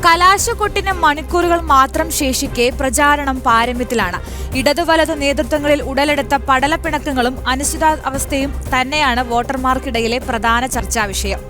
കലാശക്കൊട്ടിന് മണിക്കൂറുകൾ മാത്രം ശേഷിക്കെ പ്രചാരണം പാരമ്യത്തിലാണ്. ഇടതു വലതു നേതൃത്വങ്ങളിൽ ഉടലെടുത്ത പടലപ്പിണക്കങ്ങളും അനിശ്ചിതാവസ്ഥയും തന്നെയാണ് വോട്ടർമാർക്കിടയിലെ പ്രധാന ചർച്ചാ വിഷയം.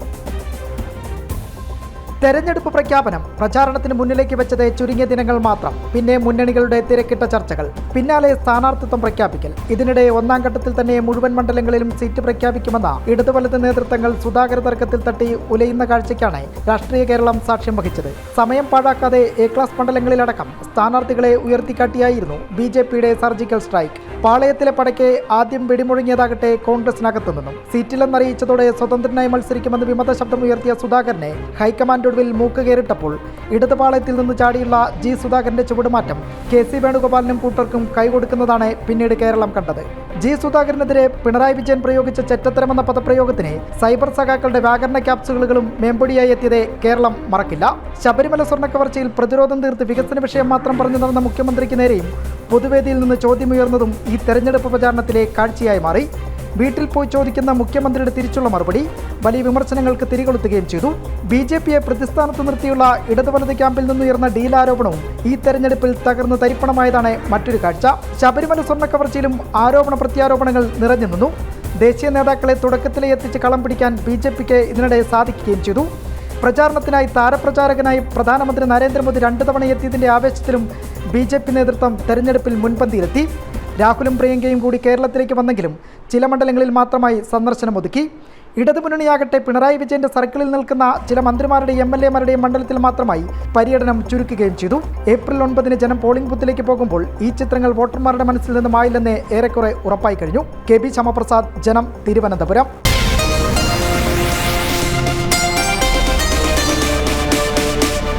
തെരഞ്ഞെടുപ്പ് പ്രഖ്യാപനം പ്രചാരണത്തിന് മുന്നിലേക്ക് വെച്ചത് ചുരുങ്ങിയ ദിനങ്ങൾ മാത്രം. പിന്നെ മുന്നണികളുടെ തിരക്കിട്ട ചർച്ചകൾ, പിന്നാലെ സ്ഥാനാർത്ഥിത്വം പ്രഖ്യാപിക്കൽ. ഇതിനിടെ ഒന്നാം ഘട്ടത്തിൽ തന്നെ മുഴുവൻ മണ്ഡലങ്ങളിലും സീറ്റ് പ്രഖ്യാപിക്കുമെന്ന ഇടതു വലത് നേതൃത്വങ്ങൾ സുധാകര തർക്കത്തിൽ തട്ടി ഉലയുന്ന കാഴ്ചയ്ക്കാണ് രാഷ്ട്രീയ കേരളം സാക്ഷ്യം വഹിച്ചത്. സമയം പാഴാക്കാതെ എ ക്ലാസ് മണ്ഡലങ്ങളിലടക്കം സ്ഥാനാർത്ഥികളെ ഉയർത്തിക്കാട്ടിയായിരുന്നു BJPയുടെ സർജിക്കൽ സ്ട്രൈക്ക്. പാളയത്തിലെ പടയ്ക്ക് ആദ്യം വെടിമുഴങ്ങിയതാകട്ടെ കോൺഗ്രസിനകത്തു നിന്നും. സീറ്റിലെന്നറിയിച്ചതോടെ സ്വതന്ത്രനായി മത്സരിക്കുമെന്ന് വിമത ശബ്ദമുയർത്തിയ സുധാകരനെ ഹൈക്കമാൻഡ് ഒടുവിൽ മൂക്ക് കയറിട്ടപ്പോൾ ഇടതുപാളയത്തിൽ നിന്ന് ചാടിയുള്ള G. സുധാകരന്റെ ചുവടുമാറ്റം KC വേണുഗോപാലിനും കൂട്ടർക്കും കൈകൊടുക്കുന്നതാണ് പിന്നീട് കേരളം കണ്ടത്. G. സുധാകരനെതിരെ പിണറായി വിജയൻ പ്രയോഗിച്ച ചെറ്റത്തരമെന്ന പദപ്രയോഗത്തിന് സൈബർ സഖാക്കളുടെ വ്യാകരണ ക്യാപ്സുകളുകളും മേമ്പൊടിയായി എത്തിയത് കേരളം മറക്കില്ല. ശബരിമല സ്വർണ്ണക്കവർച്ചയിൽ പ്രതിരോധം തീർത്ത് വികസന വിഷയം മാത്രം പറഞ്ഞു നടന്ന മുഖ്യമന്ത്രിക്ക് നേരെയും പൊതുവേദിയിൽ നിന്ന് ചോദ്യമുയർന്നതും ഈ തെരഞ്ഞെടുപ്പ് പ്രചാരണത്തിലെ കാഴ്ചയായി മാറി. വീട്ടിൽ പോയി ചോദിക്കുന്ന മുഖ്യമന്ത്രിയുടെ തിരിച്ചുള്ള മറുപടി വലിയ വിമർശനങ്ങൾക്ക് തിരികൊളുത്തുകയും ചെയ്തു. BJPയെ പ്രതിസ്ഥാനത്ത് നിർത്തിയുള്ള ഇടതു വലത് ക്യാമ്പിൽ നിന്നുയർന്ന ഡീൽ ആരോപണവും ഈ തെരഞ്ഞെടുപ്പിൽ തകർന്ന് തരിപ്പണമായതാണ് മറ്റൊരു കാഴ്ച. ശബരിമല സ്വർണ്ണക്കവർച്ചയിലും ആരോപണ പ്രത്യാരോപണങ്ങൾ നിറഞ്ഞു നിന്നു. ദേശീയ നേതാക്കളെ തുടക്കത്തിലെ എത്തിച്ച് കളം പിടിക്കാൻ BJPക്ക് ഇതിനിടെ സാധിക്കുകയും ചെയ്തു. പ്രചാരണത്തിനായി താരപ്രചാരകനായി പ്രധാനമന്ത്രി നരേന്ദ്രമോദി 2 തവണ എത്തിയതിൻ്റെ ആവേശത്തിലും BJP നേതൃത്വം തെരഞ്ഞെടുപ്പിൽ മുൻപന്തിയിലെത്തി. രാഹുലും പ്രിയങ്കയും കൂടി കേരളത്തിലേക്ക് വന്നെങ്കിലും ചില മണ്ഡലങ്ങളിൽ മാത്രമായി സന്ദർശനം ഒതുക്കി. ഇടതുമുന്നണിയാകട്ടെ പിണറായി വിജയന്റെ സർക്കിളിൽ നിൽക്കുന്ന ചില മന്ത്രിമാരുടെയും MLA-മാരുടെയും മണ്ഡലത്തിൽ മാത്രമായി പര്യടനം ചുരുക്കുകയും ചെയ്തു. ഏപ്രിൽ 9 ജനം പോളിംഗ് ബൂത്തിലേക്ക് പോകുമ്പോൾ ഈ ചിത്രങ്ങൾ വോട്ടർമാരുടെ മനസ്സിൽ നിന്ന് മായില്ലെന്ന് ഏറെക്കുറെ ഉറപ്പായി കഴിഞ്ഞു. KB ശ്യാമപ്രസാദ്, ജനം, തിരുവനന്തപുരം.